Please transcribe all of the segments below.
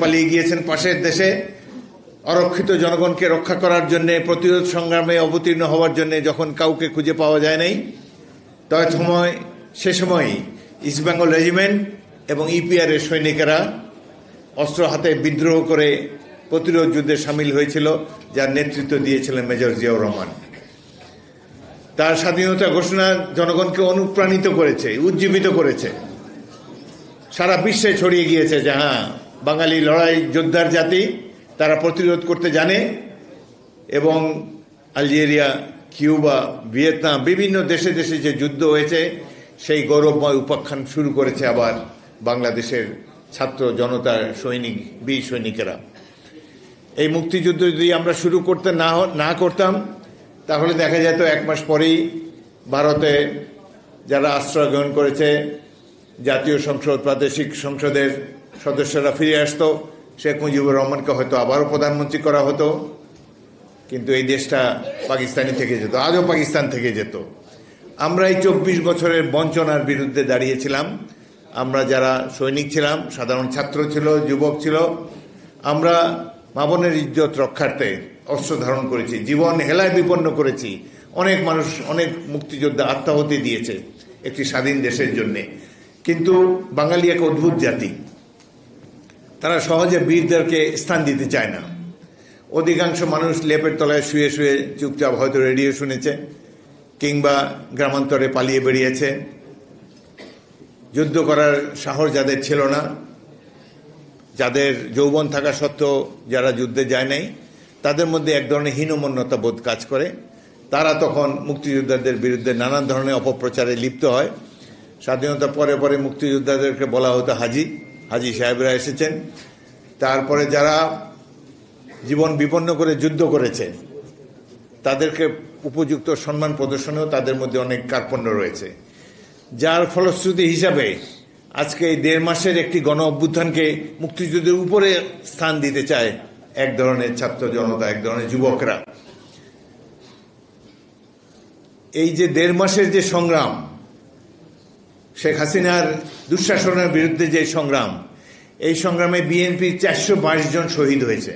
পালিয়ে গিয়েছেন পাশের দেশে অরক্ষিত জনগণকে রক্ষা করার জন্য, প্রতিরোধ সংগ্রামে অবতীর্ণ হওয়ার জন্য যখন কাউকে খুঁজে পাওয়া যায় নাই, সে সময় ইস্টবেঙ্গল রেজিমেন্ট এবং ইপিআর এর সৈনিকেরা অস্ত্র হাতে বিদ্রোহ করে প্রতিরোধ যুদ্ধে সামিল হয়েছিল, যার নেতৃত্ব দিয়েছিলেন মেজর জিয়াউর রহমান। তার স্বাধীনতা ঘোষণা জনগণকে অনুপ্রাণিত করেছে, উজ্জীবিত করেছে, সারা বিশ্বে ছড়িয়ে গিয়েছে যে হ্যাঁ, বাঙালি লড়াই যোদ্ধার জাতি, তারা প্রতিরোধ করতে জানে। এবং আলজেরিয়া, কিউবা, ভিয়েতনাম, বিভিন্ন দেশে দেশে যে যুদ্ধ হয়েছে, সেই গৌরবময় উপাখ্যান শুরু করেছে আবার বাংলাদেশের ছাত্র জনতার সৈনিক, বীর সৈনিকেরা। এই মুক্তিযুদ্ধ যদি আমরা শুরু করতে না করতাম, তাহলে দেখা যেত 1 মাস পরেই ভারতে যারা আশ্রয় গ্রহণ করেছে, জাতীয় সংসদ, প্রাদেশিক সংসদের সদস্যরা ফিরে আসতো, শেখ মুজিবুর রহমানকে হয়তো আবারও প্রধানমন্ত্রী করা হতো, কিন্তু এই দেশটা পাকিস্তানি থেকে যেত, আজও পাকিস্তান থেকে যেত। আমরা এই 24 বছরের বঞ্চনার বিরুদ্ধে দাঁড়িয়েছিলাম। আমরা যারা সৈনিক ছিলাম, সাধারণ ছাত্র ছিল, যুবক ছিল, আমরা মা বোনের ইজ্জত রক্ষার্থে অস্ত্র ধারণ করেছি, জীবন হেলায় বিপন্ন করেছি। অনেক মানুষ, অনেক মুক্তিযোদ্ধা আত্মাহুতি দিয়েছে একটি স্বাধীন দেশের জন্যে। কিন্তু বাঙালি এক অদ্ভুত জাতি, তারা সহজে বীরদেরকে স্থান দিতে চায় না। অধিকাংশ মানুষ লেপের তলায় শুয়ে শুয়ে চুপচাপ হয়তো রেডিও শুনেছে, কিংবা গ্রামান্তরে পালিয়ে বেরিয়েছে। যুদ্ধ করার সাহস যাদের ছিল না, যাদের যৌবন থাকা সত্ত্বেও যারা যুদ্ধে যায় নাই, তাদের মধ্যে এক ধরনের হীনমন্যতা বোধ কাজ করে। তারা তখন মুক্তিযোদ্ধাদের বিরুদ্ধে নানান ধরনের অপপ্রচারে লিপ্ত হয়। স্বাধীনতা পরে পরে মুক্তিযোদ্ধাদেরকে বলা হতো হাজি, হাজি সাহেবরা এসেছেন। তারপরে যারা জীবন বিপন্ন করে যুদ্ধ করেছে, তাদেরকে উপযুক্ত সম্মান প্রদর্শনেও তাদের মধ্যে অনেক কার্পণ্য রয়েছে, যার ফলশ্রুতি হিসাবে আজকে এই 1.5 মাসের একটি গণ অভ্যুত্থানকে মুক্তিযুদ্ধের উপরে স্থান দিতে চায় এক ধরনের ছাত্র জনতা, এক ধরনের যুবকরা। এই যে 1.5 মাসের যে সংগ্রাম, শেখ হাসিনার দুঃশাসনের বিরুদ্ধে যে সংগ্রাম, এই সংগ্রামে বিএনপির 422 জন শহীদ হয়েছে।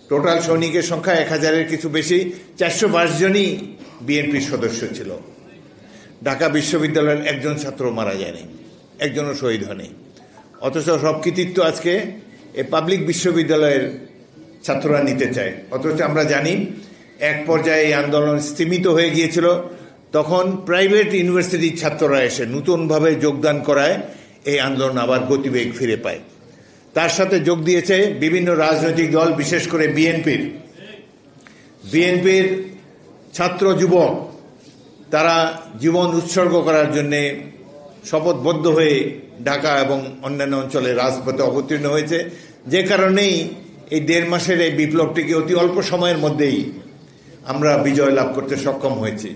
টোটাল সৈনিকের সংখ্যা 1000-এর কিছু বেশি, 422 জনই বিএনপির সদস্য ছিল। ঢাকা বিশ্ববিদ্যালয়ের একজন ছাত্র মারা যায়নি, একজনও শহীদ হয়নি। অথচ সব কৃতিত্ব আজকে এই পাবলিক বিশ্ববিদ্যালয়ের ছাত্ররা নিতে চায়। অথচ আমরা জানি এক পর্যায়ে এই আন্দোলন স্তীমিত হয়ে গিয়েছিল, তখন প্রাইভেট ইউনিভার্সিটির ছাত্ররা এসে নতুনভাবে যোগদান করায় এই আন্দোলন আবার গতিবেগ ফিরে পায়। তার সাথে যোগ দিয়েছে বিভিন্ন রাজনৈতিক দল, বিশেষ করে বিএনপির ছাত্র যুবক। তারা জীবন উৎসর্গ করার জন্যে শপথবদ্ধ হয়ে ঢাকা এবং অন্যান্য অঞ্চলে রাজপথে অবতীর্ণ হয়েছে, যে কারণেই এই 1.5 মাসের এই বিপ্লবটিকে অতি অল্প সময়ের মধ্যেই আমরা বিজয় লাভ করতে সক্ষম হয়েছি।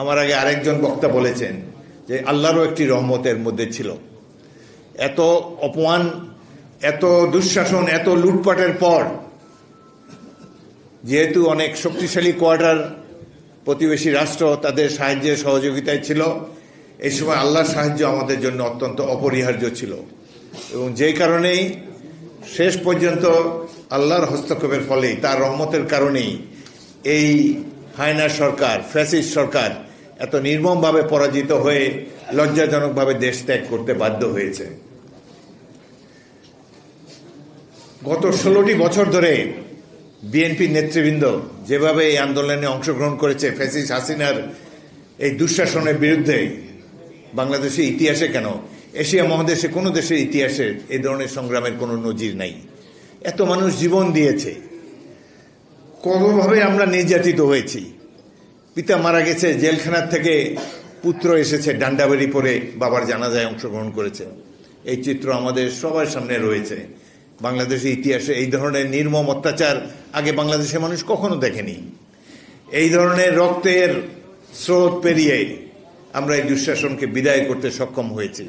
আমার আগে আরেকজন বক্তা বলেছেন যে আল্লাহরও একটি রহমতের মধ্যে ছিল। এত অপমান, এত দুঃশাসন, এত লুটপাটের পর, যেহেতু অনেক শক্তিশালী কোয়ার্টার প্রতিবেশী রাষ্ট্র তাদের সাহায্যের সহযোগিতায় ছিল, এই সময় আল্লাহর সাহায্য আমাদের জন্য অত্যন্ত অপরিহার্য ছিল। এবং যেই কারণেই শেষ পর্যন্ত আল্লাহর হস্তক্ষেপের ফলেই, তার রহমতের কারণেই এই হায়না সরকার, ফ্যাসিস্ট সরকার এত নির্মমভাবে পরাজিত হয়ে লজ্জাজনকভাবে দেশ ত্যাগ করতে বাধ্য হয়েছে। গত 16টি বছর ধরে বিএনপি নেতৃবৃন্দ যেভাবে এই আন্দোলনে অংশগ্রহণ করেছে ফ্যাসিস্ট হাসিনার এই দুঃশাসনের বিরুদ্ধে, বাংলাদেশের ইতিহাসে কেন এশিয়া মহাদেশে কোনো দেশের ইতিহাসে এই ধরনের সংগ্রামের কোনো নজির নাই। এত মানুষ জীবন দিয়েছে, কতভাবে আমরা নির্যাতিত হয়েছি। পিতা মারা গেছে, জেলখানার থেকে পুত্র এসেছে ডান্ডাবাড়ি পরে বাবার জানাজায় অংশগ্রহণ করেছে। এই চিত্র আমাদের সবার সামনে রয়েছে। বাংলাদেশের ইতিহাসে এই ধরনের নির্মম অত্যাচার আগে বাংলাদেশের মানুষ কখনো দেখেনি। এই ধরনের রক্তের স্রোত পেরিয়ে আমরা এই দুঃশাসনকে বিদায় করতে সক্ষম হয়েছি।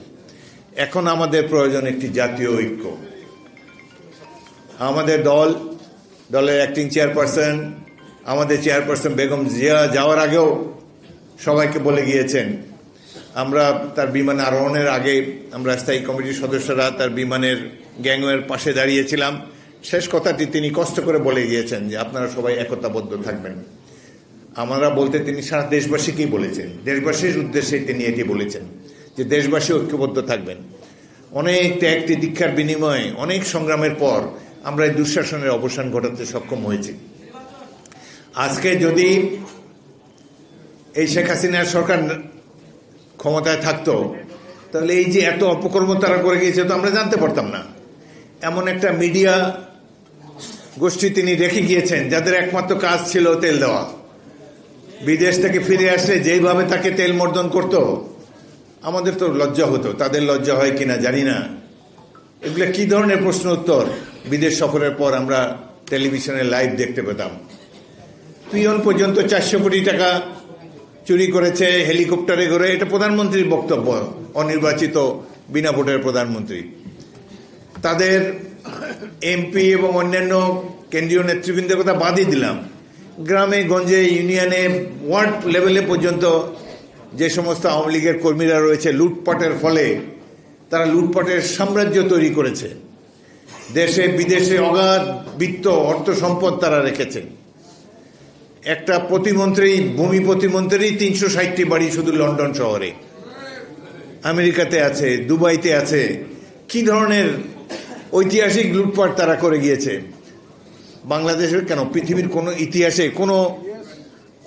এখন আমাদের প্রয়োজন একটি জাতীয় ঐক্য। আমাদের দলের অ্যাক্টিং চেয়ারপারসন, আমাদের চেয়ারপারসন বেগম জিয়া যাওয়ার আগেও সবাইকে বলে গিয়েছেন আমরা তার বিমান আরোহণের আগে আমরা স্থায়ী কমিটির সদস্যরা তার বিমানের গ্যাংওয়ের পাশে দাঁড়িয়েছিলাম। শেষ কথাটি তিনি কষ্ট করে বলে গিয়েছেন যে আপনারা সবাই একতাবদ্ধ থাকবেন। আমরা বলতে তিনি সারা দেশবাসীকেই বলেছেন, দেশবাসীর উদ্দেশ্যে তিনি এটি বলেছেন যে দেশবাসী ঐক্যবদ্ধ থাকবেন। অনেক ত্যাগ তিতিক্ষার বিনিময়ে অনেক সংগ্রামের পর আমরা এই দুঃশাসনের অবসান ঘটাতে সক্ষম হয়েছি। আজকে যদি এই শেখ হাসিনার সরকার ক্ষমতায় থাকতো তাহলে এই যে এত অপকর্ম তারা করে গিয়েছে তো আমরা জানতে পারতাম না। এমন একটা মিডিয়া গোষ্ঠী তিনি রেখে গিয়েছেন যাদের একমাত্র কাজ ছিল তেল দেওয়া। বিদেশ থেকে ফিরে আসলে যেইভাবে তাকে তেল মর্দন করত, আমাদের তো লজ্জা হতো, তাদের লজ্জা হয় কিনা জানি না। এগুলো কি ধরনের প্রশ্ন উত্তর বিদেশ সফরের পর আমরা টেলিভিশনে লাইভ দেখতে পেতাম। পিয়ন পর্যন্ত 400 কোটি টাকা চুরি করেছে হেলিকপ্টারে করে, এটা প্রধানমন্ত্রীর বক্তব্য, অনির্বাচিত বিনা ভোটের প্রধানমন্ত্রী। তাদের এমপি এবং অন্যান্য কেন্দ্রীয় নেতৃবৃন্দের কথা বাদই দিলাম, গ্রামে গঞ্জে ইউনিয়নে ওয়ার্ড লেভেলে পর্যন্ত যে সমস্ত আওয়ামী লীগের কর্মীরা রয়েছে লুটপাটের ফলে তারা লুটপাটের সাম্রাজ্য তৈরি করেছে। দেশে বিদেশে অগাধ বিত্ত অর্থ সম্পদ তারা রেখেছে। একটা প্রতিমন্ত্রী, ভূমি প্রতিমন্ত্রী 360টি বাড়ি শুধু লন্ডন শহরে, আমেরিকাতে আছে, দুবাইতে আছে। কি ধরনের ঐতিহাসিক লুটপাট তারা করে গিয়েছে। বাংলাদেশের কেন, পৃথিবীর কোনো ইতিহাসে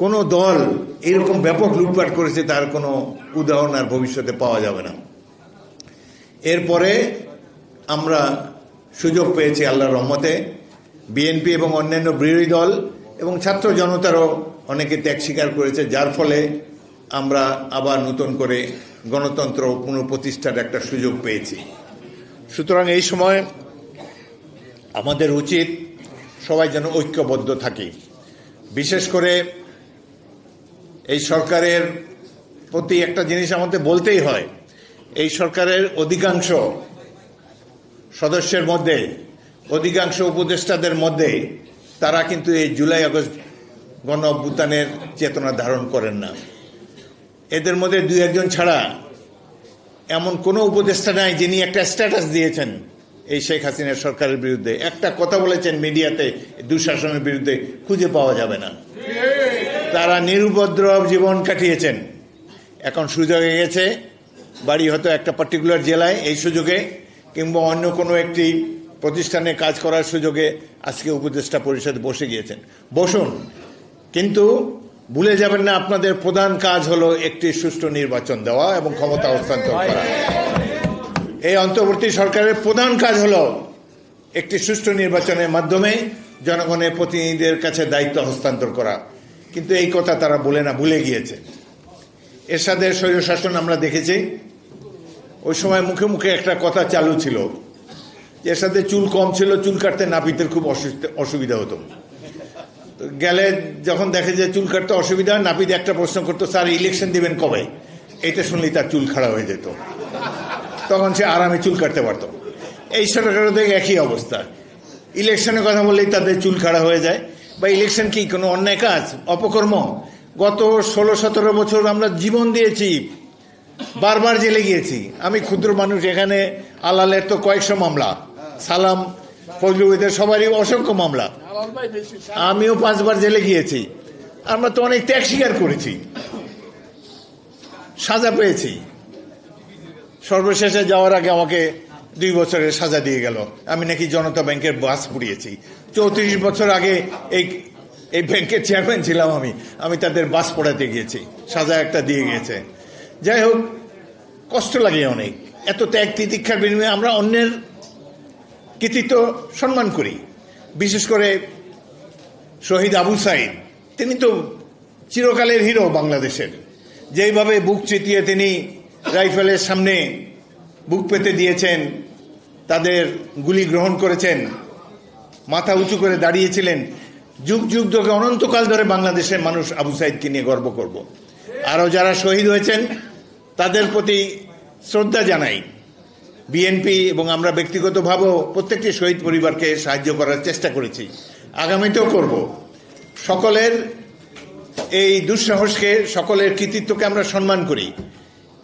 কোনো দল এরকম ব্যাপক লুটপাট করেছে তার কোনো উদাহরণ আর ভবিষ্যতে পাওয়া যাবে না। এরপরে আমরা সুযোগ পেয়েছি আল্লাহর রহমতে, বিএনপি এবং অন্যান্য বিরোধী দল এবং ছাত্র জনতারও অনেকে ত্যাগ স্বীকার করেছে, যার ফলে আমরা আবার নতুন করে গণতন্ত্র পুনঃপ্রতিষ্ঠার একটা সুযোগ পেয়েছি। সুতরাং এই সময় আমাদের উচিত সবাই যেন ঐক্যবদ্ধ থাকি। বিশেষ করে এই সরকারের প্রতি একটা জিনিস আমাদের বলতেই হয়, এই সরকারের অধিকাংশ সদস্যের মধ্যে, অধিকাংশ উপদেষ্টাদের মধ্যে তারা কিন্তু এই জুলাই আগস্ট গণ অভ্যুত্থানের চেতনা ধারণ করেন না। এদের মধ্যে 2-1 ছাড়া এমন কোনো উপদেষ্টা নাই যিনি একটা স্ট্যাটাস দিয়েছেন এই শেখ হাসিনার সরকারের বিরুদ্ধে, একটা কথা বলেছেন মিডিয়াতে দুঃশাসনের বিরুদ্ধে, খুঁজে পাওয়া যাবে না। তারা নিরুপদ্রব জীবন কাটিয়েছেন। এখন সুযোগ হয়ে গেছে, বাড়ি হয়তো একটা পার্টিকুলার জেলায়, এই সুযোগে কিংবা অন্য কোনো একটি প্রতিষ্ঠানে কাজ করার সুযোগে আজকে উপদেষ্টা পরিষদে বসে গিয়েছেন। বসুন, কিন্তু ভুলে যাবেন না আপনাদের প্রধান কাজ হলো একটি সুষ্ঠু নির্বাচন দেওয়া এবং ক্ষমতা হস্তান্তর করা। এই অন্তর্বর্তী সরকারের প্রধান কাজ হলো একটি সুষ্ঠু নির্বাচনের মাধ্যমে জনগণের প্রতিনিধিদের কাছে দায়িত্ব হস্তান্তর করা। কিন্তু এই কথা তারা ভুলে গিয়েছে। এরশাদের স্বৈরশাসন আমরা দেখেছি, ওই সময় মুখে মুখে একটা কথা চালু ছিল, এরশাদের চুল কম ছিল, চুল কাটতে নাপিতের খুব অসুবিধা হতো। গেলে যখন দেখে যে চুল কাটতে অসুবিধা, নাপিত একটা প্রশ্ন করতো, স্যার ইলেকশন দিবেন কবে? এটা শুনলেই তার চুল খাড়া হয়ে যেত, তখন সে আরামে চুল কাটতে পারত। এই সরকারও দেখে একই অবস্থা, ইলেকশনের কথা বললেই তাদের চুল খাড়া হয়ে যায়। বা ইলেকশন কি কোনো অন্যায় কাজ, অপকর্ম? গত 16-17 বছর আমরা জীবন দিয়েছি, বারবার জেলে গিয়েছি। আমি ক্ষুদ্র মানুষ, এখানে আলালের তো কয়েকশো মামলা, সালাম ফজলুদের সবারই অসংখ্য মামলা, আমিও 5 বার জেলে গিয়েছি। আমরা তো অনেক ত্যাগ স্বীকার করেছি, সাজা পেয়েছি। সর্বশেষে যাওয়ার আগে আমাকে 2 বছরের সাজা দিয়ে গেল, আমি নাকি জনতা ব্যাংকের বাস পুড়িয়েছি। 34 বছর আগে এই ব্যাংকের চেয়ারম্যান ছিলাম আমি তাদের বাস পোড়াতে গিয়েছি, সাজা একটা দিয়ে গিয়েছে। যাই হোক, কষ্ট লাগে অনেক। এত ত্যাগ তিতিক্ষার বিনিময়ে আমরা অন্যের কৃতিত্ব সম্মান করি। বিশেষ করে শহীদ আবু সাইদ, তিনি তো চিরকালের হিরো বাংলাদেশের। যেইভাবে বুক চিতিয়ে তিনি রাইফেলের সামনে বুক পেতে দিয়েছেন, তাদের গুলি গ্রহণ করেছেন, মাথা উঁচু করে দাঁড়িয়েছিলেন। যুগ যুগ ধরে, অনন্তকাল ধরে বাংলাদেশের মানুষ আবু সাইদকে নিয়ে গর্ব করব। আরও যারা শহীদ হয়েছেন তাদের প্রতি শ্রদ্ধা জানাই। বিএনপি এবং আমরা ব্যক্তিগতভাবেও প্রত্যেকটি শহীদ পরিবারকে সাহায্য করার চেষ্টা করেছি, আগামীতেও করব। সকলের এই দুঃসাহসকে, সকলের কৃতিত্বকে আমরা সম্মান করি,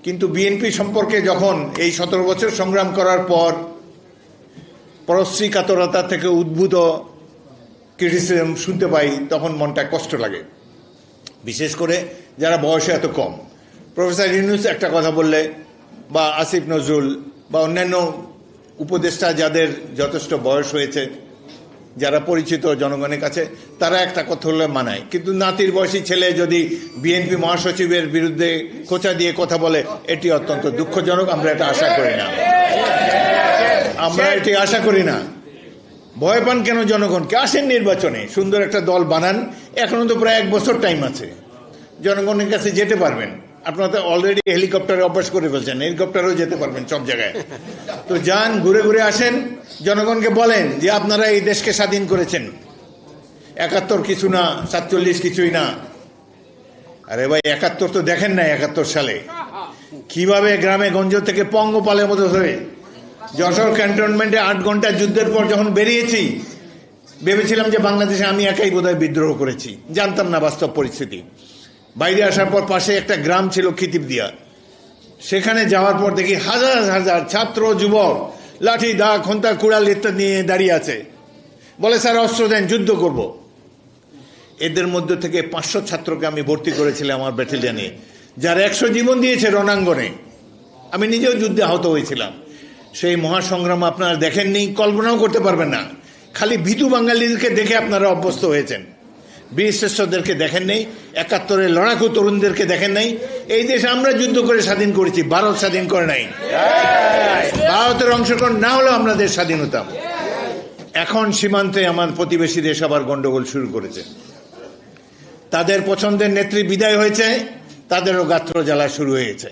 কিন্তু বিএনপি সম্পর্কে যখন এই 17 বছর সংগ্রাম করার পর পরশ্রী কাতরতা থেকে উদ্ভূত ক্রিটিসিজম শুনতে পাই, তখন মনটা কষ্ট লাগে, বিশেষ করে যারা বয়সে এত কম। প্রফেসর ইউনূস একটা কথা বললে, বা আসিফ নজরুল, বা অন্যান্য উপদেষ্টা যাদের যথেষ্ট বয়স হয়েছে, যারা পরিচিত জনগণের কাছে, তারা একটা কথা হলে মানায়। কিন্তু নাতির বয়সী ছেলে যদি বিএনপি মহাসচিবের বিরুদ্ধে খোঁচা দিয়ে কথা বলে, এটি অত্যন্ত দুঃখজনক। আমরা এটা আশা করি না, ভয় পান কেন জনগণকে? আসেন নির্বাচনে, সুন্দর একটা দল বানান। এখনো তো প্রায় 1 বছর টাইম আছে, জনগণের কাছে যেতে পারবেন। আপনারা তো অলরেডি হেলিকপ্টারে অভ্যাস করে ফেলছেন, হেলিকপ্টারেও যেতে পারবেন সব জায়গায়। তো যান, ঘুরে ঘুরে আসেন, জনগণকে বলেন যে আপনারা এই দেশকে স্বাধীন করেছেন। 71 কিছু না, 47 কিছুই না। আরে ভাই, 71 তো দেখেন না? 71 সালে কিভাবে গ্রামে গঞ্জ থেকে পঙ্গপালের মতো হয়ে যশোর ক্যান্টনমেন্টে 8 ঘন্টা যুদ্ধের পর যখন বেরিয়েছি, ভেবেছিলাম যে বাংলাদেশে আমি একাই বোধহয় বিদ্রোহ করেছি। জানতাম না বাস্তব পরিস্থিতি। বাইরে আসার পর পাশে একটা গ্রাম ছিল খিতিবদিয়া, সেখানে যাওয়ার পর দেখি হাজার হাজার ছাত্র যুবক লাঠি, দা, খন্তা, কুড়াল ইত্যাদি নিয়ে দাঁড়িয়ে আছে। বলে, স্যার অস্ত্র দেন, যুদ্ধ করব। এদের মধ্যে থেকে 500 ছাত্রকে আমি ভর্তি করেছিলাম আমার ব্যাটালিয়নে, যার 100 জীবন দিয়েছে রণাঙ্গনে। আমি নিজেও যুদ্ধে আহত হয়েছিলাম। সেই মহাসংগ্রাম আপনারা দেখেননি, কল্পনাও করতে পারবেন না। খালি ভীতু বাঙালিদেরকে দেখে আপনারা অভ্যস্ত হয়েছেন, বীর শ্রেষ্ঠদেরকে দেখেন নাই, 71-এর লড়াকু তরুণদেরকে দেখেন নাই। এই দেশ আমরা যুদ্ধ করে স্বাধীন করেছি, ভারত স্বাধীন করে নাই। ভারতের অংশগ্রহণ না হলেও আমরা দেশ স্বাধীন হতাম। এখন সীমান্তে আমার প্রতিবেশী দেশ আবার গন্ডগোল শুরু করেছে। তাদের পছন্দের নেত্রী বিদায় হয়েছে, তাদেরও গাত্র জ্বালা শুরু হয়েছে।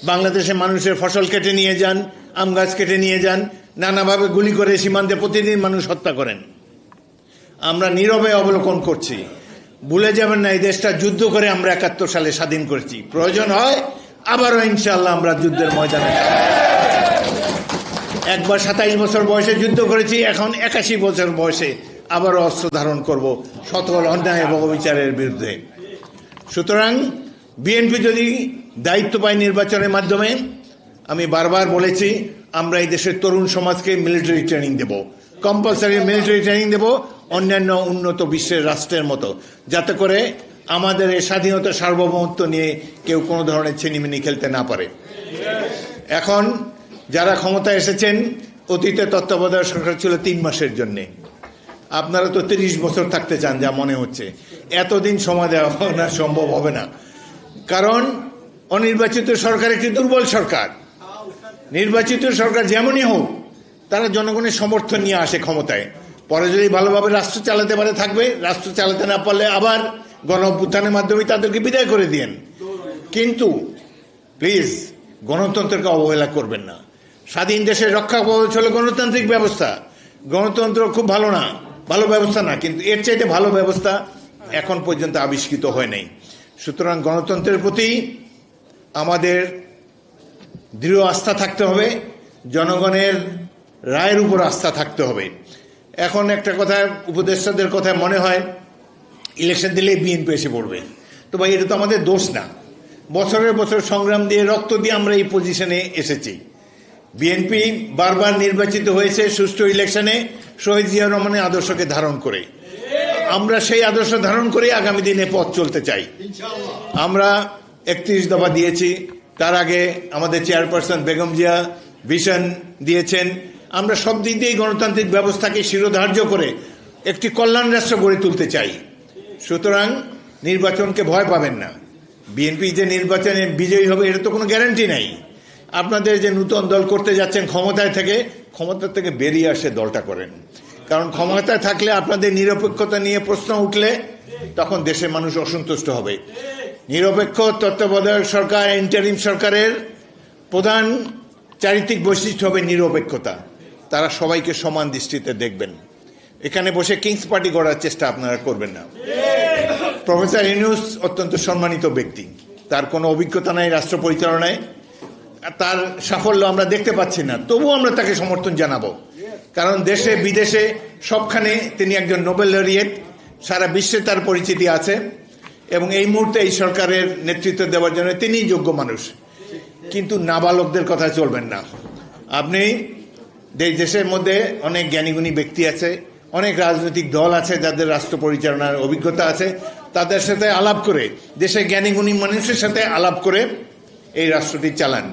বাংলাদেশে মানুষের ফসল কেটে নিয়ে যান, আম গাছ কেটে নিয়ে যান, নানাভাবে গুলি করে সীমান্তে প্রতিদিন মানুষ হত্যা করেন। আমরা নীরবে অবলোকন করছি। ভুলে যাবেন না, এই দেশটা যুদ্ধ করে আমরা 71 সালে স্বাধীন করেছি। প্রয়োজন হয় আবারও ইনশাআল্লাহ আমরা যুদ্ধের ময়দানে। একবার 27 বছর বয়সে যুদ্ধ করেছি, এখন 81 বছর বয়সে আবারও অস্ত্র ধারণ করব সকল অন্যায় এবং অবিচারের বিরুদ্ধে। সুতরাং বিএনপি যদি দায়িত্ব পায় নির্বাচনের মাধ্যমে, আমি বারবার বলেছি, আমরা এই দেশের তরুণ সমাজকে মিলিটারি ট্রেনিং দেব, কম্পালসারি মিলিটারি ট্রেনিং দেব, অন্যান্য উন্নত বিশ্বের রাষ্ট্রের মতো, যাতে করে আমাদের এই স্বাধীনতা সার্বভৌমত্ব নিয়ে কেউ কোনো ধরনের ছিনিমিনি খেলতে না পারে। এখন যারা ক্ষমতায় এসেছেন, অতীতে তত্ত্বাবধায়ক সরকার ছিল 3 মাসের জন্য। আপনারা তো 30 বছর থাকতে চান যা মনে হচ্ছে। এতদিন সময় দেওয়া না, সম্ভব হবে না। কারণ অনির্বাচিত সরকার একটি দুর্বল সরকার। নির্বাচিত সরকার যেমনই হোক, তারা জনগণের সমর্থন নিয়ে আসে ক্ষমতায়। পরে যদি ভালোভাবে রাষ্ট্র চালাতে পারে থাকবে, রাষ্ট্র চালাতে না পারলে আবার গণ অভ্যুত্থানের মাধ্যমে তাদেরকে বিদায় করে দিয়েন। কিন্তু প্লিজ গণতন্ত্রকে অবহেলা করবেন না। স্বাধীন দেশের রক্ষা কবচ হলো গণতান্ত্রিক ব্যবস্থা। গণতন্ত্র খুব ভালো না, ভালো ব্যবস্থা না, কিন্তু এর চাইতে ভালো ব্যবস্থা এখন পর্যন্ত আবিষ্কৃত হয় নাই। সুতরাং গণতন্ত্রের প্রতি আমাদের দৃঢ় আস্থা থাকতে হবে, জনগণের রায়ের উপর আস্থা থাকতে হবে। এখন একটা কথা, উপদেষ্টাদের কথায় মনে হয় ইলেকশন দিলেই বিএনপি এসে পড়বে। তো ভাই, এটা তো আমাদের দোষ না। বছরের বছর সংগ্রাম দিয়ে, রক্ত দিয়ে আমরা এই পজিশনে এসেছি। বিএনপি বারবার নির্বাচিত হয়েছে সুষ্ঠু ইলেকশনে শহীদ জিয়া রহমানের আদর্শকে ধারণ করে। আমরা সেই আদর্শ ধারণ করে আগামী দিনে পথ চলতে চাই। আমরা 31 দফা দিয়েছি, তার আগে আমাদের চেয়ারপারসন বেগম জিয়া ভিশন দিয়েছেন। আমরা সব দিক দিয়েই গণতান্ত্রিক ব্যবস্থাকে শিরোধার্য করে একটি কল্যাণ রাষ্ট্র গড়ে তুলতে চাই। সুতরাং নির্বাচনকে ভয় পাবেন না। বিএনপি যে নির্বাচনে বিজয়ী হবে এটা তো কোনো গ্যারান্টি নাই। আপনাদের যে নূতন দল করতে যাচ্ছেন ক্ষমতা থেকে বেরিয়ে আসে দলটা করেন। কারণ ক্ষমতায় থাকলে আপনাদের নিরপেক্ষতা নিয়ে প্রশ্ন উঠলে তখন দেশের মানুষ অসন্তুষ্ট হবে। নিরপেক্ষ তত্ত্বাবধায়ক সরকার, ইন্টারিম সরকারের প্রধান চারিত্রিক বৈশিষ্ট্য হবে নিরপেক্ষতা। তারা সবাইকে সমান দৃষ্টিতে দেখবেন। এখানে বসে কিংস পার্টি করার চেষ্টা আপনারা করবেন না। প্রফেসর ইউনূস অত্যন্ত সম্মানিত ব্যক্তি, তার কোনো অভিজ্ঞতা নাই রাষ্ট্র পরিচালনায়, তার সাফল্য আমরা দেখতে পাচ্ছি না, তবুও আমরা তাকে সমর্থন জানাবো। কারণ দেশে বিদেশে সবখানে তিনি একজন নোবেল লরিয়েট, সারা বিশ্বে তার পরিচিতি আছে এবং এই মুহূর্তে এই সরকারের নেতৃত্ব দেওয়ার জন্য তিনিই যোগ্য মানুষ। কিন্তু নাবালকদের কথা চলবেন না। আপনি দেশের মধ্যে অনেক জ্ঞানীগুণী ব্যক্তি আছে, অনেক রাজনৈতিক দল আছে যাদের রাষ্ট্র পরিচালনার অভিজ্ঞতা আছে, তাদের সাথে আলাপ করে, দেশের জ্ঞানীগুণী মানুষের সাথে আলাপ করে এই রাষ্ট্রটি চালান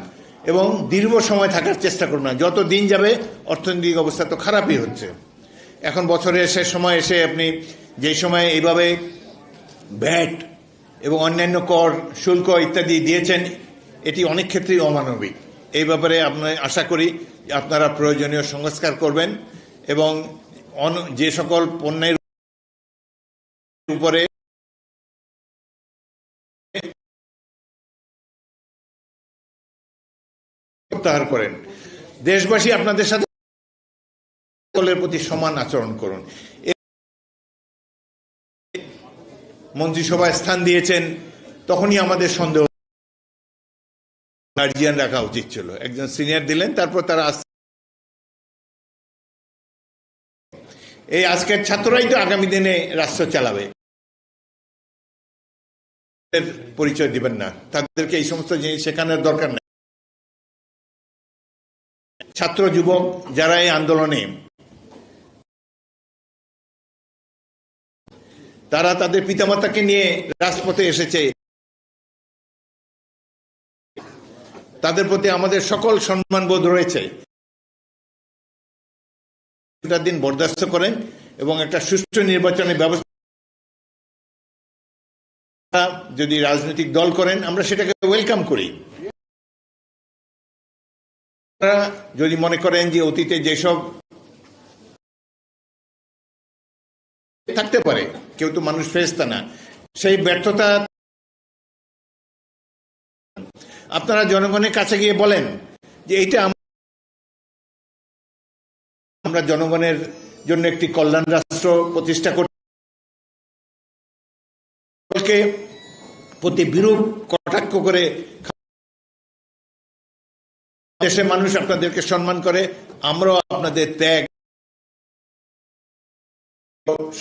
এবং দীর্ঘ সময় থাকার চেষ্টা করুন না। যত দিন যাবে অর্থনৈতিক অবস্থা তো খারাপই হচ্ছে। এখন বছরের শেষ সময় এসে আপনি যে সময় এইভাবে ভ্যাট এবং অন্যান্য কর, শুল্ক ইত্যাদি দিয়েছেন, এটি অনেক ক্ষেত্রেই অমানবিক। এই ব্যাপারে আশা করি আপনারা প্রয়োজনীয় সংস্কার করবেন এবং যে সকল পণ্যের উপরে প্রত্যাহার করেন। দেশবাসী আপনাদের সাথে সকলের প্রতি সমান আচরণ করুন। মন্ত্রিসভায় স্থান দিয়েছেন, তখনই আমাদের সন্দেহ গার্জিয়ান রাখা উচিত ছিল। একজন সিনিয়র দিলেন, তারপর তারা এই আজকের ছাত্ররাই তো আগামী দিনে রাষ্ট্র চালাবে। পরিচয় দিবেন না, তাদেরকে এই সমস্ত জিনিস শেখানোর দরকার নেই। ছাত্র যুবক যারা এই আন্দোলনে, তারা তাদের পিতামাতাকে নিয়ে রাজপথে এসেছে, তাদের প্রতি আমাদের সকল সম্মানবোধ রয়েছে। দিন বরদাস্ত করেন এবং একটা সুষ্ঠু নির্বাচনের ব্যবস্থা যদি রাজনৈতিক দল করেন, আমরা সেটাকে ওয়েলকাম করি। যদি মনে করেন যে অতীতে যেসব থাকতে পারে, কেউ তো মানুষ ফেরেশতা না, সেই ব্যর্থতা আপনারা জনগণের কাছে গিয়ে বলেন যে এইটা আমরা জনগণের জন্য একটি কল্যাণ রাষ্ট্র প্রতিষ্ঠা করতে প্রতি বিরূপ কটাক্ষ করে দেশের মানুষ আপনাদেরকে সম্মান করে, আমরাও আপনাদের ত্যাগ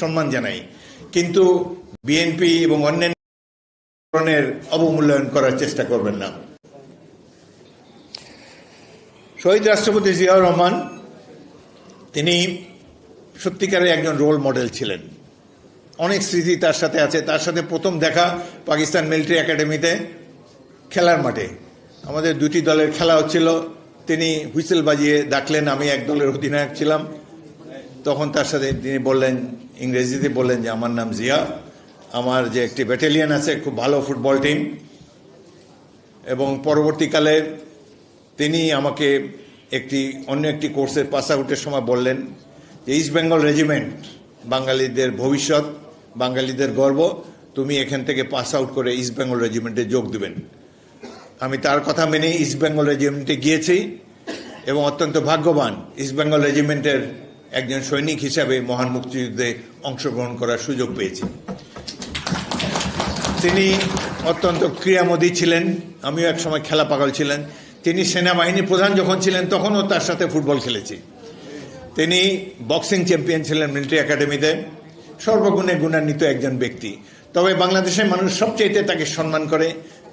সম্মান জানাই। কিন্তু বিএনপি এবং অন্যান্য ধরনের অবমূল্যায়ন করার চেষ্টা করবেন না। শহীদ রাষ্ট্রপতি জিয়াউর রহমান, তিনি সত্যিকারের একজন রোল মডেল ছিলেন। অনেক স্মৃতি তার সাথে আছে। তার সাথে প্রথম দেখা পাকিস্তান মিলিটারি একাডেমিতে খেলার মাঠে। আমাদের দুটি দলের খেলা হচ্ছিল, তিনি হুইসেল বাজিয়ে ডাকলেন, আমি এক দলের অধিনায়ক ছিলাম। তখন তার সাথে তিনি বললেন, ইংরেজিতে বললেন যে আমার নাম জিয়া, আমার যে একটি ব্যাটালিয়ন আছে, খুব ভালো ফুটবল টিম। এবং পরবর্তীকালে তিনি আমাকে অন্য একটি কোর্সের পাস আউটের সময় বললেন যে ইস্ট বেঙ্গল রেজিমেন্ট বাঙালিদের ভবিষ্যৎ, বাঙালিদের গর্ব, তুমি এখান থেকে পাস আউট করে ইস্ট বেঙ্গল রেজিমেন্টে যোগ দেবেন। আমি তার কথা মেনে ইস্ট বেঙ্গল রেজিমেন্টে গিয়েছি এবং অত্যন্ত ভাগ্যবান ইস্ট বেঙ্গল রেজিমেন্টের একজন সৈনিক হিসাবে মহান মুক্তিযুদ্ধে অংশগ্রহণ করার সুযোগ পেয়েছি। তিনি অত্যন্ত ক্রীড়ামোদী ছিলেন, আমিও এক সময় খেলা পাগল ছিলেন। তিনি সেনাবাহিনীর প্রধান যখন ছিলেন তখনও তার সাথে ফুটবল খেলেছি। তিনি বক্সিং চ্যাম্পিয়ন ছিলেন মিলিটারি একাডেমিতে। সর্বগুণে গুণান্বিত একজন ব্যক্তি। তবে বাংলাদেশের মানুষ সবচেয়ে তাকে সম্মান করে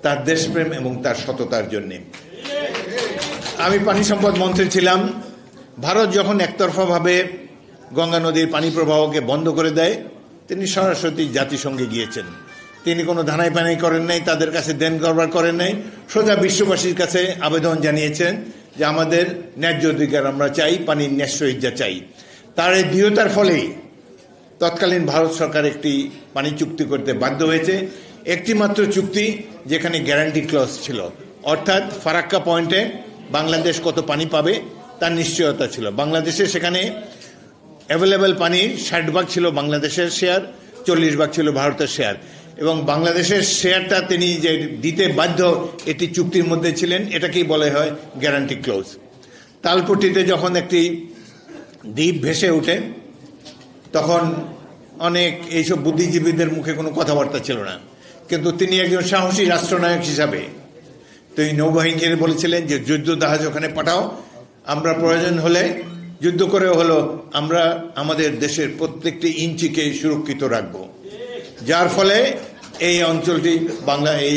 তার দেশপ্রেম এবং তার সততার জন্য। আমি পানি সম্পদ মন্ত্রী ছিলাম। ভারত যখন একতরফাভাবে গঙ্গা নদীর পানি প্রবাহকে বন্ধ করে দেয়, তিনি সরাসরি জাতিসংঘে গিয়েছেন। তিনি কোনো ধানাই পানাই করেন নাই, তাদের কাছে দেন কারবার করেন নাই, সোজা বিশ্ববাসীর কাছে আবেদন জানিয়েছেন যে আমাদের ন্যায্য অধিকার আমরা চাই, পানির ন্যায্য চাই। তার এই দৃঢ়তার ফলেই তৎকালীন ভারত সরকার একটি পানি চুক্তি করতে বাধ্য হয়েছে। একটি মাত্র চুক্তি যেখানে গ্যারান্টি ক্লজ ছিল, অর্থাৎ ফারাক্কা পয়েন্টে বাংলাদেশ কত পানি পাবে তার নিশ্চয়তা ছিল। বাংলাদেশে সেখানে অ্যাভেলেবেল পানির 60 ভাগ ছিল বাংলাদেশের শেয়ার, 40 ভাগ ছিল ভারতের শেয়ার। এবং বাংলাদেশের শেয়ারটা তিনি যে দিতে বাধ্য এটি চুক্তির মধ্যে ছিলেন, এটাকেই বলা হয় গ্যারান্টি ক্লোজ। তালপট্টিতে যখন একটি দ্বীপ ভেসে ওঠে, তখন অনেক এইসব বুদ্ধিজীবীদের মুখে কোনো কথাবার্তা ছিল না, কিন্তু তিনি একজন সাহসী রাষ্ট্রনায়ক হিসাবে তিনি নৌবাহিনীকে বলেছিলেন যে যুদ্ধ জাহাজ ওখানে পাঠাও, আমরা প্রয়োজন হলে যুদ্ধ করে হলো আমরা আমাদের দেশের প্রত্যেকটি ইঞ্চিকে সুরক্ষিত রাখব। যার ফলে এই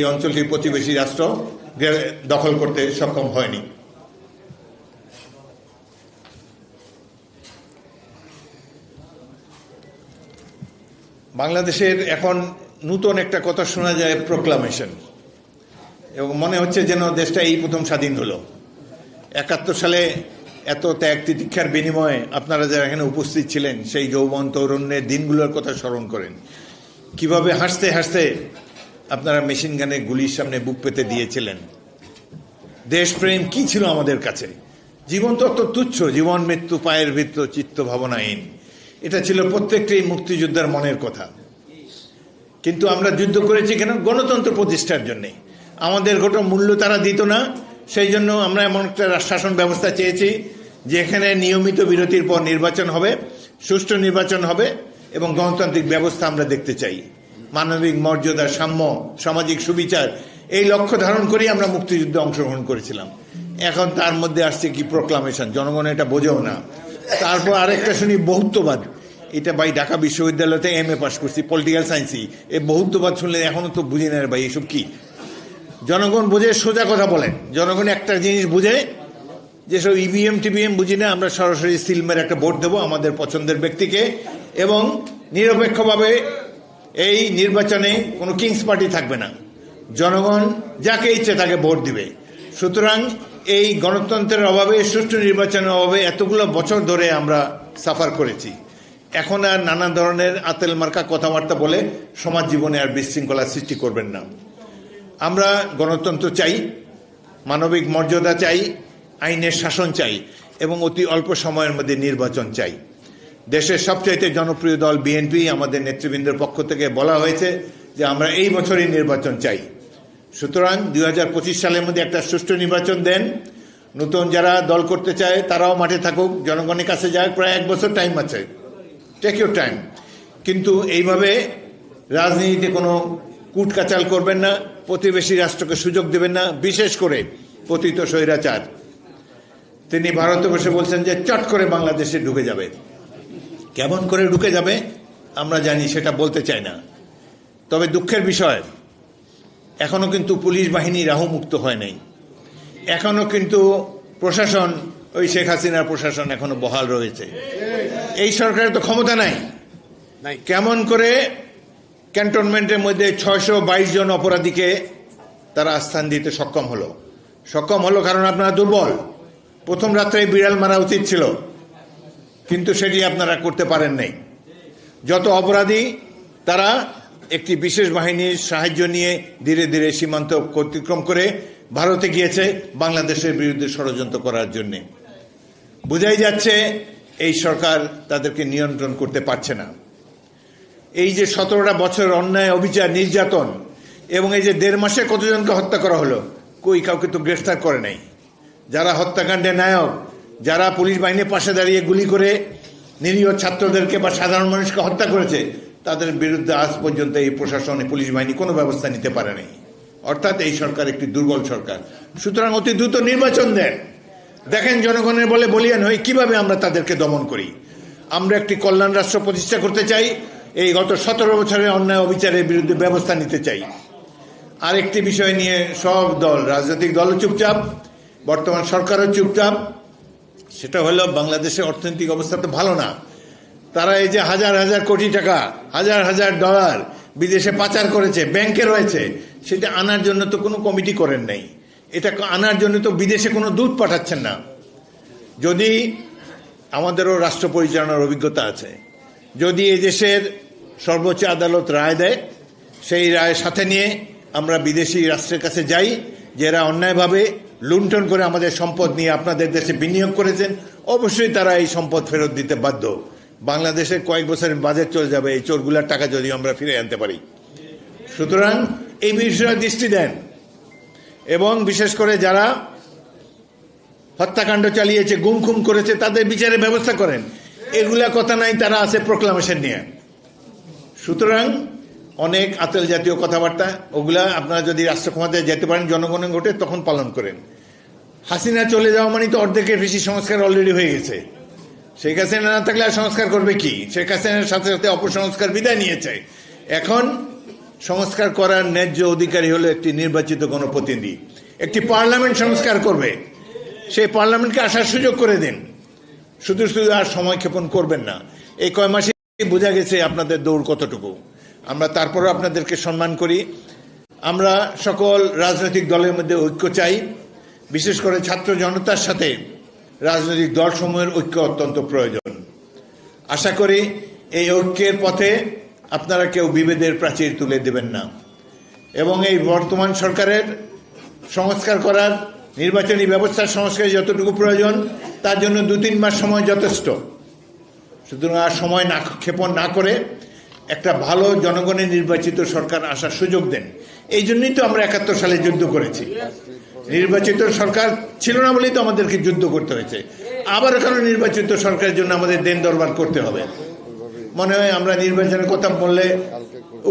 অঞ্চলটির প্রতিবেশী রাষ্ট্র দখল করতে সক্ষম হয়নি। বাংলাদেশের এখন নতুন একটা কথা শোনা যায়, প্রোক্লামেশন, এবং মনে হচ্ছে যেন দেশটা এই প্রথম স্বাধীন হলো। 71 সালে এত ত্যাগ তিতিক্ষার বিনিময়ে আপনারা যারা এখানে উপস্থিত ছিলেন সেই যৌবন তরুণের দিনগুলোর কথা স্মরণ করেন, কিভাবে হাসতে হাসতে আপনারা মেশিন গানে গুলির সামনে বুক পেতে দিয়েছিলেন। দেশপ্রেম কি ছিল আমাদের কাছে? জীবন তো অত তুচ্ছ, জীবন মৃত্যু পায়ের ভিত্ত চিত্ত ভাবনাহীন, এটা ছিল প্রত্যেকটি মুক্তিযোদ্ধার মনের কথা। কিন্তু আমরা যুদ্ধ করেছি কেন? গণতন্ত্র প্রতিষ্ঠার জন্যে। আমাদের কোনো মূল্য তারা দিত না, সেই জন্য আমরা এমন একটা শাসন ব্যবস্থা চেয়েছি যেখানে নিয়মিত বিরতির পর নির্বাচন হবে, সুষ্ঠু নির্বাচন হবে এবং গণতান্ত্রিক ব্যবস্থা আমরা দেখতে চাই। মানবিক মর্যাদা, সাম্য, সামাজিক সুবিচার, এই লক্ষ্য ধারণ করেই আমরা মুক্তিযুদ্ধে অংশগ্রহণ করেছিলাম। এখন তার মধ্যে আসছে কি প্রোক্লামেশন, জনগণ এটা বোঝেও না। তারপর আরেকটা শুনি বহুত্ববাদ। এটা ভাই ঢাকা বিশ্ববিদ্যালয়তে MA পাস করছি, পলিটিক্যাল সায়েন্সই। এই বহুত্ববাদ শুনলে এখনো তো বুঝি না ভাই এসব কি। জনগণ বোঝে, সোজা কথা বলেন। জনগণ একটা জিনিস বুঝে, যেসব EVM TVM বুঝি না, আমরা সরাসরি সিলমের একটা ভোট দেবো আমাদের পছন্দের ব্যক্তিকে, এবং নিরপেক্ষভাবে এই নির্বাচনে কোনো কিংস পার্টি থাকবে না। জনগণ যাকে ইচ্ছে তাকে ভোট দিবে। সুতরাং এই গণতন্ত্রের অভাবে, সুষ্ঠু নির্বাচনের অভাবে এতগুলো বছর ধরে আমরা সাফার করেছি। এখন আর নানা ধরনের আতেল মার্কা কথাবার্তা বলে সমাজ জীবনে আর বিশৃঙ্খলা সৃষ্টি করবেন না। আমরা গণতন্ত্র চাই, মানবিক মর্যাদা চাই, আইনের শাসন চাই এবং অতি অল্প সময়ের মধ্যে নির্বাচন চাই। দেশের সবচাইতে জনপ্রিয় দল BNP, আমাদের নেতৃবৃন্দের পক্ষ থেকে বলা হয়েছে যে আমরা এই বছরই নির্বাচন চাই। সুতরাং 2025 সালের মধ্যে একটা সুষ্ঠু নির্বাচন দেন। নতুন যারা দল করতে চায় তারাও মাঠে থাকুক, জনগণের কাছে যায়। প্রায় 1 বছর টাইম আছে, টেক ইউর টাইম। কিন্তু এইভাবে রাজনীতিতে কোনো কুটকাচাল করবেন না, প্রতিবেশী রাষ্ট্রকে সুযোগ দেবেন না, বিশেষ করে পতিত স্বৈরাচার। তিনি ভারতে বসে বলছেন যে চট করে বাংলাদেশে ঢুকে যাবে। কেমন করে ঢুকে যাবে আমরা জানি, সেটা বলতে চাই না। তবে দুঃখের বিষয়, এখনো কিন্তু পুলিশ বাহিনী রাহুমুক্ত হয় নাই। এখনো কিন্তু প্রশাসন, ওই শেখ হাসিনার প্রশাসন এখনো বহাল রয়েছে। এই সরকারের তো ক্ষমতা নাই। কেমন করে ক্যান্টনমেন্টের মধ্যে 622 জন অপরাধীকে তারা আস্থান দিতে সক্ষম হলো কারণ আপনারা দুর্বল। প্রথম রাত্রে বিড়াল মারা উচিত ছিল, কিন্তু সেটি আপনারা করতে পারেন নাই। যত অপরাধী তারা একটি বিশেষ বাহিনীর সাহায্য নিয়ে ধীরে ধীরে সীমান্ত অতিক্রম করে ভারতে গিয়েছে বাংলাদেশের বিরুদ্ধে ষড়যন্ত্র করার জন্য। বোঝাই যাচ্ছে এই সরকার তাদেরকে নিয়ন্ত্রণ করতে পারছে না। এই যে 17টা বছর অন্যায়, অবিচার, নির্যাতন এবং এই যে 1.5 মাসে কতজনকে হত্যা করা হলো, কই কাউকে তো গ্রেফতার করে নাই। যারা হত্যাকাণ্ডের নায়ক, যারা পুলিশ বাহিনীর পাশে দাঁড়িয়ে গুলি করে নিরীহ ছাত্রদেরকে বা সাধারণ মানুষকে হত্যা করেছে, তাদের বিরুদ্ধে আজ পর্যন্ত এই প্রশাসনে, পুলিশ বাহিনী কোনো ব্যবস্থা নিতে পারে নাই। অর্থাৎ এই সরকার একটি দুর্বল সরকার। সুতরাং অতি দ্রুত নির্বাচন দেন। দেখেন জনগণের বলে বলিয়ান হয়ে কিভাবে আমরা তাদেরকে দমন করি। আমরা একটি কল্যাণ রাষ্ট্র প্রতিষ্ঠা করতে চাই। এই গত 17 বছরের অন্যায় অবিচারের বিরুদ্ধে ব্যবস্থা নিতে চাই। আরেকটি বিষয় নিয়ে সব দল, রাজনৈতিক দলও চুপচাপ, বর্তমান সরকারও চুপচাপ। সেটা হলো বাংলাদেশের অর্থনৈতিক অবস্থা তো ভালো না। তারা এই যে হাজার হাজার কোটি টাকা, হাজার হাজার ডলার বিদেশে পাচার করেছে, ব্যাংকে রয়েছে, সেটা আনার জন্য তো কোনো কমিটি করেন নাই। এটা আনার জন্য তো বিদেশে কোনো দূত পাঠাচ্ছেন না। যদি আমাদেরও রাষ্ট্র পরিচালনার অভিজ্ঞতা আছে, যদি এই দেশের সর্বোচ্চ আদালত রায় দেয়, সেই রায় সাথে নিয়ে আমরা বিদেশি রাষ্ট্রের কাছে যাই, যারা অন্যায়ভাবে লুণ্ঠন করে আমাদের সম্পদ নিয়ে আপনাদের দেশে বিনিয়োগ করেছেন, অবশ্যই তারা এই সম্পদ ফেরত দিতে বাধ্য। বাংলাদেশের কয়েক বছরের বাজেট চলে যাবে এই চোরগুলার টাকা যদি আমরা ফিরে আনতে পারি। সুতরাং এই বিষয়ে দৃষ্টি দেন এবং বিশেষ করে যারা হত্যাকাণ্ড চালিয়েছে, গুম করেছে, তাদের বিচারের ব্যবস্থা করেন। এগুলা কথা নাই, তারা আছে প্রোক্লামেশন নিয়ে। সুতরাং অনেক আতেল জাতীয় কথাবার্তা, ওগুলা আপনারা যদি রাষ্ট্র ক্ষমতায় যেতে পারেন, জনগণের ভোটে, তখন পালন করেন। হাসিনা চলে যাওয়া মানে তো অর্ধেকের বেশি সংস্কার অলরেডি হয়ে গেছে। শেখ হাসিনা না থাকলে আর সংস্কার করবে কি? শেখ হাসিনার সাথে সাথে অপসংস্কার বিদায় নিয়েছে। এখন সংস্কার করার ন্যায্য অধিকারী হলো একটি নির্বাচিত গণপ্রতিনিধি। একটি পার্লামেন্ট সংস্কার করবে, সেই পার্লামেন্টকে আসার সুযোগ করে দিন। শুধু শুধু আর সময় ক্ষেপণ করবেন না। এই কয় মাসে বোঝা গেছে আপনাদের দৌড় কতটুকু। আমরা তারপরও আপনাদেরকে সম্মান করি। আমরা সকল রাজনৈতিক দলের মধ্যে ঐক্য চাই, বিশেষ করে ছাত্র জনতার সাথে রাজনৈতিক দলসমূহের ঐক্য অত্যন্ত প্রয়োজন। আশা করি এই ঐক্যের পথে আপনারা কেউ বিভেদের প্রাচীর তুলে দেবেন না এবং এই বর্তমান সরকারের সংস্কার করার, নির্বাচনী ব্যবস্থার সংস্কার যতটুকু প্রয়োজন তার জন্য 2-3 মাস সময় যথেষ্ট। সুতরাং আর সময় না ক্ষেপণ না করে একটা ভালো জনগণের নির্বাচিত সরকার আসার সুযোগ দেন। এই জন্যই তো আমরা 71 সালে যুদ্ধ করেছি। নির্বাচিত সরকার ছিল না বলেই তো আমাদেরকে যুদ্ধ করতে হয়েছে। আবার কেন নির্বাচিত সরকারের জন্য আমাদের দেন দরবার করতে হবে? মনে হয় আমরা নির্বাচনের কথা বললে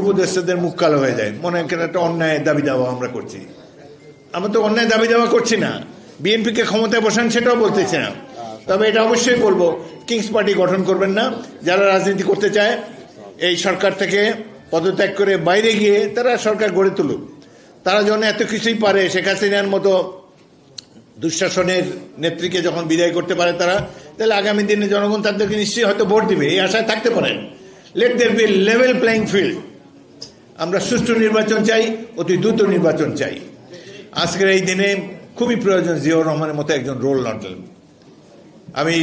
উপদেষ্টাদের মুখ কালো হয়ে যায়, মনে হয় কেন একটা অন্যায় দাবি দাওয়া আমরা করছি। আমরা তো অন্যায় দাবি দাওয়া করছি না, বিএনপিকে ক্ষমতায় বসান সেটাও বলতেছি না। তবে এটা অবশ্যই বলবো, কিংস পার্টি গঠন করবেন না। যারা রাজনীতি করতে চায় এই সরকার থেকে পদত্যাগ করে বাইরে গিয়ে তারা সরকার গড়ে তুলুক। তারা যখন এত কিছুই পারে, শেখ হাসিনার মতো দুঃশাসনের নেত্রীকে যখন বিদায় করতে পারে তারা, তাহলে আগামী দিনে জনগণ তাদেরকে নিশ্চয়ই হয়তো ভোট দিবে, এই আশায় থাকতে পারেন। Let there be level playing field. আমরা সুষ্ঠু নির্বাচন চাই, অতি দ্রুত নির্বাচন চাই। আজকের এই দিনে খুবই প্রয়োজন জিয়াউর রহমানের মতো একজন রোল মডেল। আমি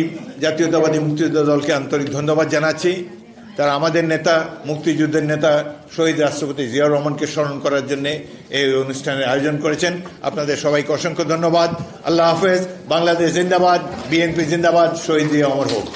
জাতীয়তাবাদী মুক্তিযোদ্ধা দলকে আন্তরিক ধন্যবাদ জানাচ্ছি। তারা আমাদের নেতা, মুক্তিযুদ্ধের নেতা শহীদ রাষ্ট্রপতি জিয়াউর রহমানকে স্মরণ করার জন্য এই অনুষ্ঠানের আয়োজন করেছেন। আপনাদের সবাইকে অসংখ্য ধন্যবাদ। আল্লাহ হাফেজ। বাংলাদেশ জিন্দাবাদ, বিএনপি জিন্দাবাদ, শহীদ জিয়া অমর হোক।